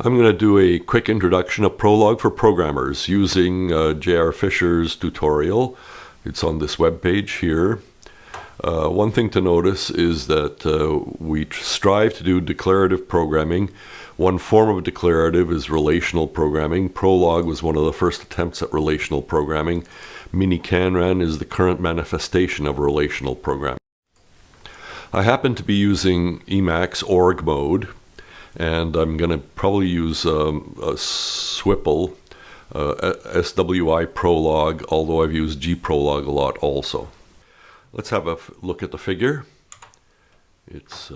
I'm going to do a quick introduction of Prologue for programmers using J.R. Fisher's tutorial. It's on this web page here. One thing to notice is that we strive to do declarative programming. One form of declarative is relational programming. Prologue was one of the first attempts at relational programming. Mini-Canran is the current manifestation of relational programming. I happen to be using Emacs org mode, and I'm going to probably use a SWPL, SWI Prologue, although I've used gprolog a lot also. Let's have a look at the figure. It's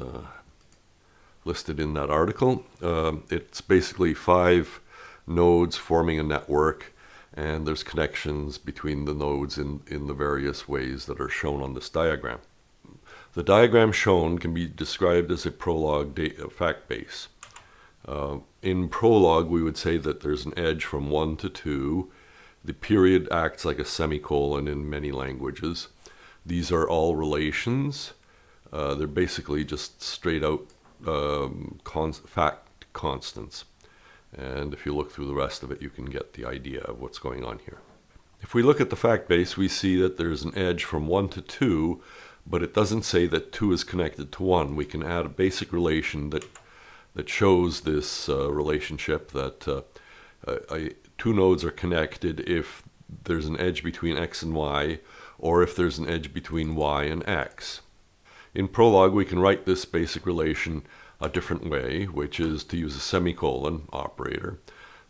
listed in that article. It's basically 5 nodes forming a network, and there's connections between the nodes in the various ways that are shown on this diagram. The diagram shown can be described as a Prologue fact base. In Prologue, we would say that there's an edge from 1 to 2. The period acts like a semicolon in many languages. These are all relations. They're basically just straight out fact constants. And if you look through the rest of it, you can get the idea of what's going on here. If we look at the fact base, we see that there's an edge from 1 to 2, but it doesn't say that 2 is connected to 1. We can add a basic relation that shows this relationship that 2 nodes are connected if there's an edge between x and y, or if there's an edge between y and x. In Prologue, we can write this basic relation a different way, which is to use a semicolon operator.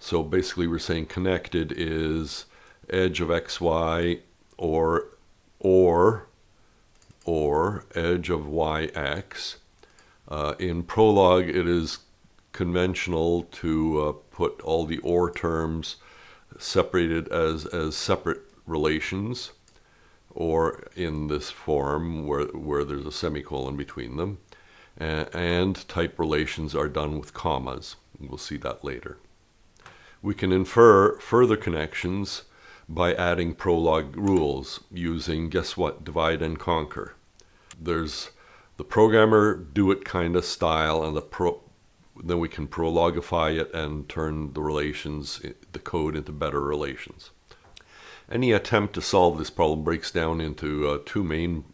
So basically we're saying connected is edge of xy or edge of yx. In Prologue, it is conventional to put all the OR terms separated as separate relations, or in this form where there's a semicolon between them, and type relations are done with commas. We'll see that later. We can infer further connections by adding Prologue rules using, guess what, divide and conquer. There's the programmer do-it kind of style, and then we can prologify it and turn the relations, the code, into better relations. Any attempt to solve this problem breaks down into 2 main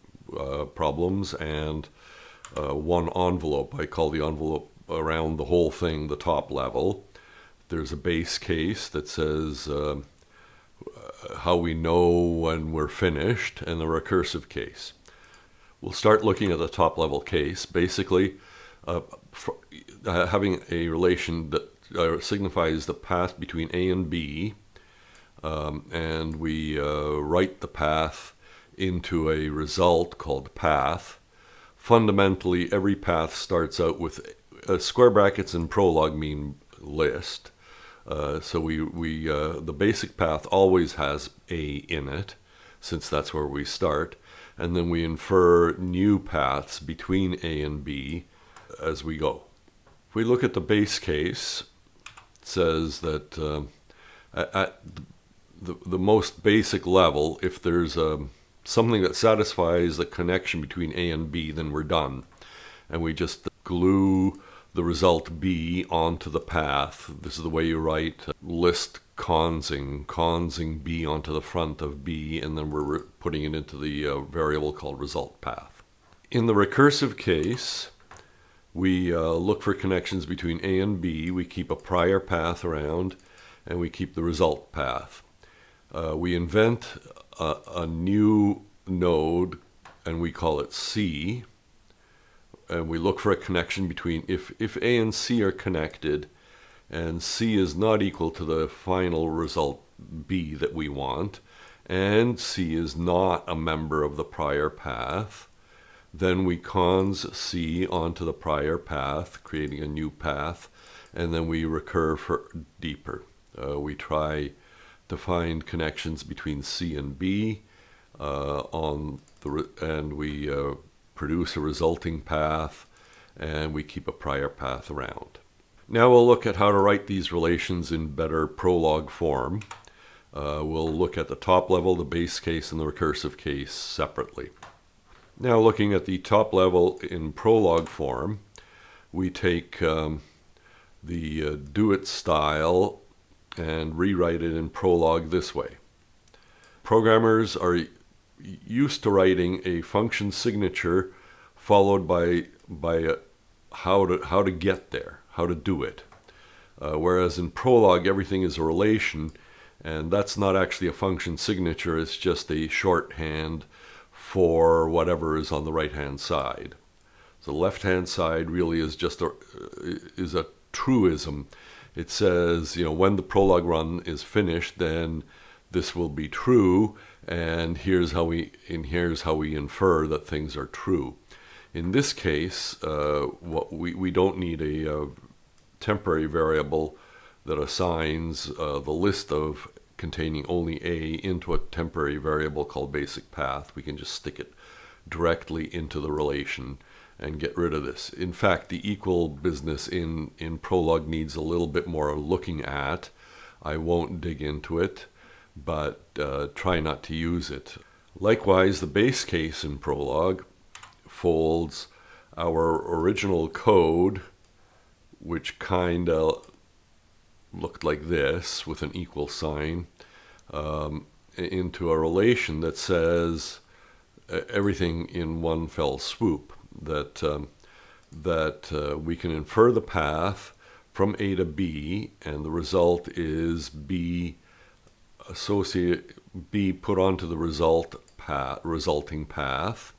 problems and 1 envelope. I call the envelope around the whole thing the top level. There's a base case that says how we know when we're finished, and the recursive case. We'll start looking at the top level case. Basically, having a relation that signifies the path between A and B, and we write the path into a result called path. Fundamentally, every path starts out with square brackets in Prologue mean list. So the basic path always has A in it, since that's where we start. And then we infer new paths between A and B as we go. If we look at the base case, it says that at the most basic level, if there's something that satisfies the connection between A and B, then we're done. And we just glue the result B onto the path. This is the way you write list consing B onto the front of B, and then we're putting it into the variable called result path. In the recursive case, we look for connections between A and B. We keep a prior path around, and we keep the result path. We invent a new node, and we call it C, and we look for a connection between, if A and C are connected, and C is not equal to the final result B that we want, and C is not a member of the prior path, then we cons C onto the prior path, creating a new path, and then we recur for deeper. We try to find connections between C and B, and we produce a resulting path, and we keep a prior path around. Now we'll look at how to write these relations in better Prologue form. We'll look at the top level, the base case, and the recursive case separately. Now looking at the top level in Prologue form, we take the do it style and rewrite it in Prologue this way. Programmers are used to writing a function signature followed by how to get there, how to do it. Whereas in Prologue, everything is a relation, and that's not actually a function signature, it's just a shorthand for whatever is on the right-hand side. So the left-hand side really is just a truism. It says, when the Prologue run is finished, then this will be true, and here's how we infer that things are true. In this case, we don't need a temporary variable that assigns the list of containing only A into a temporary variable called basic path. We can just stick it directly into the relation and get rid of this. In fact, the equal business in Prologue needs a little bit more looking at. I won't dig into it, but try not to use it. Likewise, the base case in Prologue folds our original code, which kind of looked like this with an equal sign, into a relation that says everything in one fell swoop, that we can infer the path from A to B, and the result is B put onto the resulting path,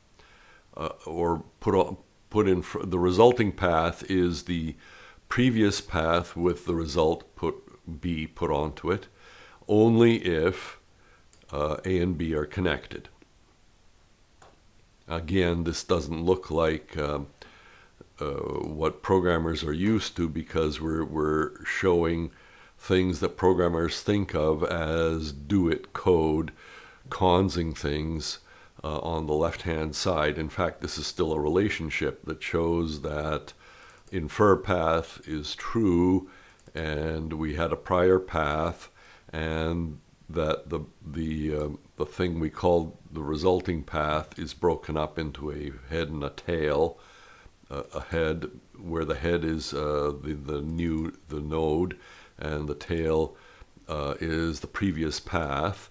or the resulting path is the previous path with the result B put onto it, only if A and B are connected. Again, this doesn't look like what programmers are used to, because we're showing things that programmers think of as do-it code, consing things on the left-hand side. In fact, this is still a relationship that shows that infer path is true, and we had a prior path, and that the thing we called the resulting path is broken up into a head and a tail. A head where the head is the node, and the tail is the previous path.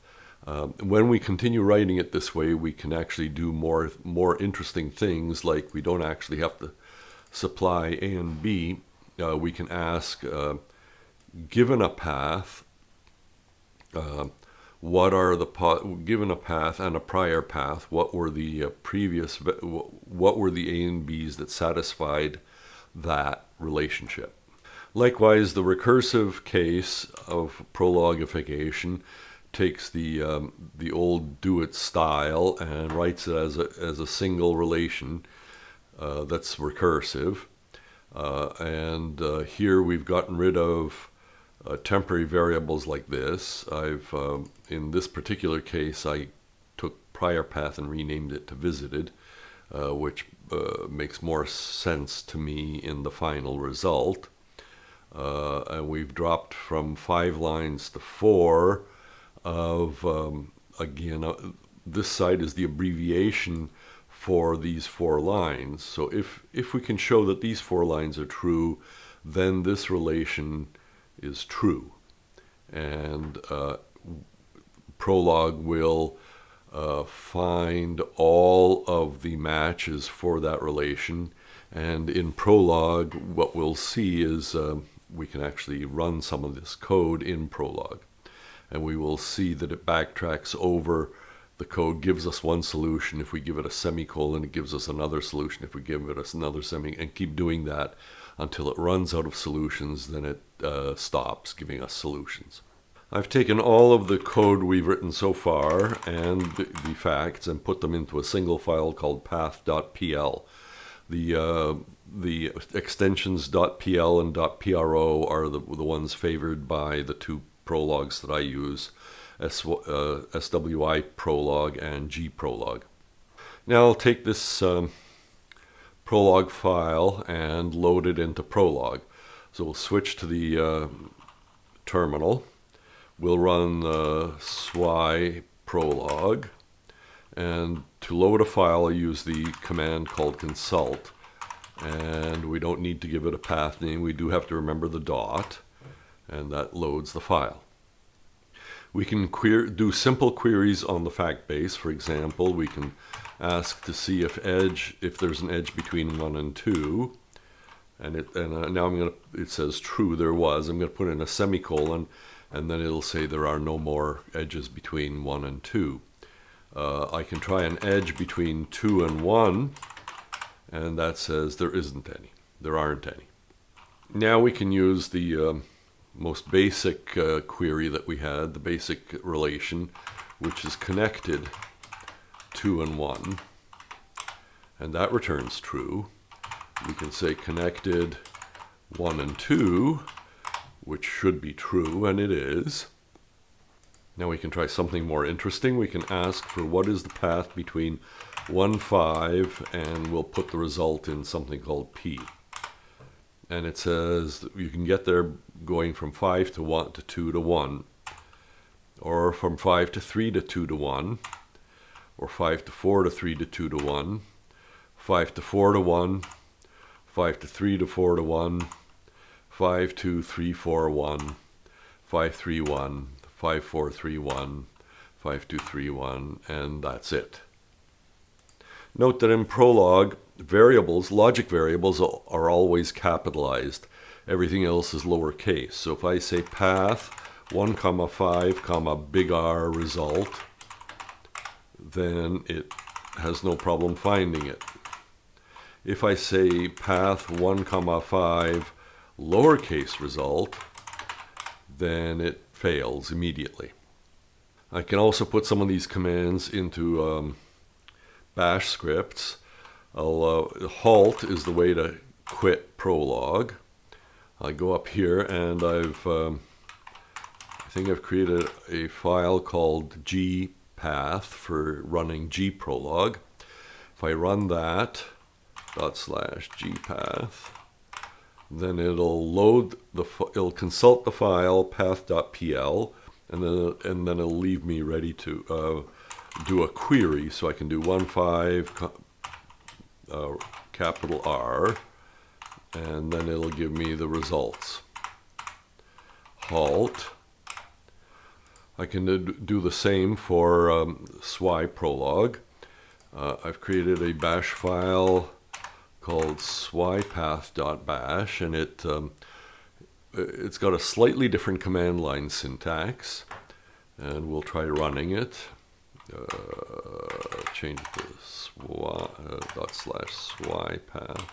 When we continue writing it this way, we can actually do more interesting things, like we don't actually have to supply A and B. We can ask, given a path, given a path and a prior path, what were the A and B's that satisfied that relationship? Likewise, the recursive case of prologification takes the old do-it style and writes it as a single relation that's recursive. Here we've gotten rid of temporary variables like this. In this particular case, I took prior path and renamed it to visited, which makes more sense to me in the final result. And we've dropped from 5 lines to 4 this side is the abbreviation for these 4 lines. So if we can show that these 4 lines are true, then this relation is true. And Prologue will find all of the matches for that relation. And in Prologue, what we'll see is we can actually run some of this code in Prologue. And we will see that it backtracks over. The code gives us one solution. If we give it a semicolon, it gives us another solution. If we give it another and keep doing that until it runs out of solutions, then it stops giving us solutions. I've taken all of the code we've written so far and the facts and put them into a single file called path.pl. The extensions .pl and .pro are the ones favored by the 2 prologues that I use, SWI Prologue and G Prologue. Now I'll take this Prologue file and load it into Prologue. So we'll switch to the terminal. We'll run SWI Prologue, and to load a file I use the command called consult, and we don't need to give it a path name. We do have to remember the dot, and that loads the file. We can do simple queries on the fact base. For example, we can ask to see if there's an edge between 1 and 2, and now it says true, there was. I'm going to put in a semicolon, and then it'll say there are no more edges between 1 and 2. I can try an edge between 2 and 1, and that says there isn't any. There aren't any. Now we can use the most basic query that we had, the basic relation, which is connected 2 and 1, and that returns true. We can say connected 1 and 2, which should be true, and it is. Now we can try something more interesting. We can ask for what is the path between 1, 5, and we'll put the result in something called P. And it says that you can get there going from 5 to 1 to 2 to 1, or from 5 to 3 to 2 to 1, or 5 to 4 to 3 to 2 to 1, 5 to 4 to 1, 5 to 3 to 4 to 1, 5 2 3 4 1, 5 3 1, 5 4 3 1, 5 2 3 1, and that's it. Note that in Prologue, variables, logic variables, are always capitalized. Everything else is lowercase. So if I say path 1, 5, big R result, then it has no problem finding it. If I say path 1, 5, lowercase result, then it fails immediately. I can also put some of these commands into bash scripts. Halt is the way to quit Prologue. I go up here and I think I've created a file called gpath for running gprolog. If I run that /gpath, then it'll consult the file path.pl, and then it'll leave me ready to do a query. So I can do 1, 5, capital R, and then it'll give me the results. Halt. I can do the same for SWI Prologue. I've created a bash file called swipath.bash, and it's got a slightly different command line syntax, and we'll try running it. Change it to /swipath,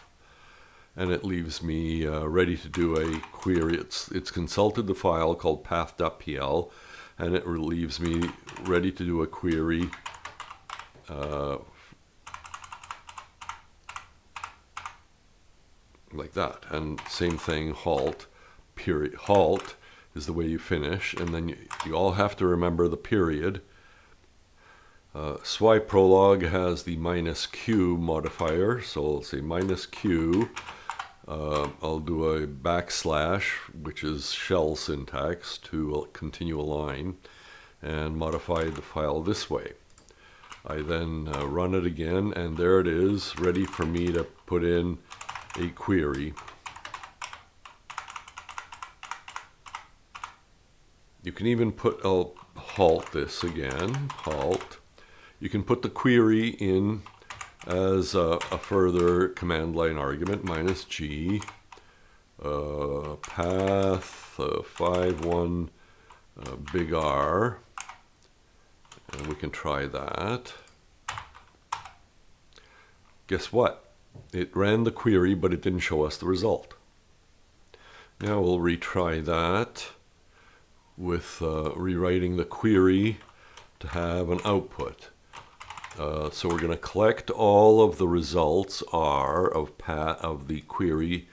and it leaves me ready to do a query. It's consulted the file called path.pl, and it leaves me ready to do a query like that. And same thing, halt, period. Halt is the way you finish, and then you all have to remember the period. SWI Prologue has the -q modifier, so I'll say -q. I'll do a backslash, which is shell syntax, to continue a line, and modify the file this way. I then run it again, and there it is, ready for me to put in a query. You can even I'll halt this again, halt. You can put the query in as a further command line argument, -g, path 5, 1, big R, and we can try that. Guess what? It ran the query, but it didn't show us the result. Now we'll retry that with rewriting the query to have an output. So we're going to collect all of the results R of the query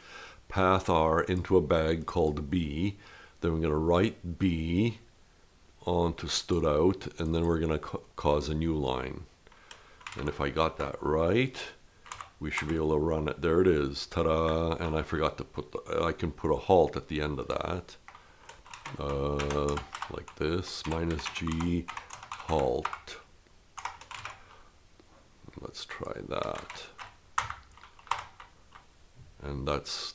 path R into a bag called B. Then we're going to write B onto stood out, and then we're going to cause a new line. And if I got that right, we should be able to run it. There it is. Ta-da! And I forgot to I can put a halt at the end of that. Like this, -g, halt. Let's try that. And that's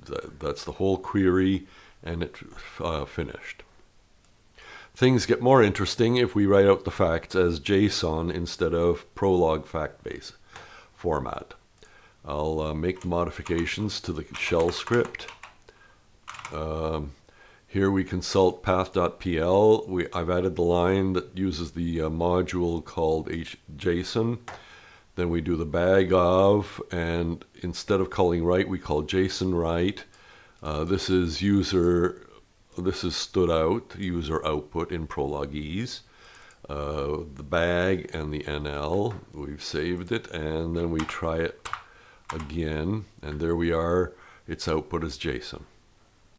the whole query, and it finished. Things get more interesting if we write out the facts as JSON instead of Prolog fact-based format. I'll make modifications to the shell script. Here we consult path.pl. I've added the line that uses the module called JSON. Then we do the bag of, and instead of calling write, we call JSON write. This is stood out, user output in Prologue. The bag and the NL, we've saved it, and then we try it again, and there we are, its output is JSON.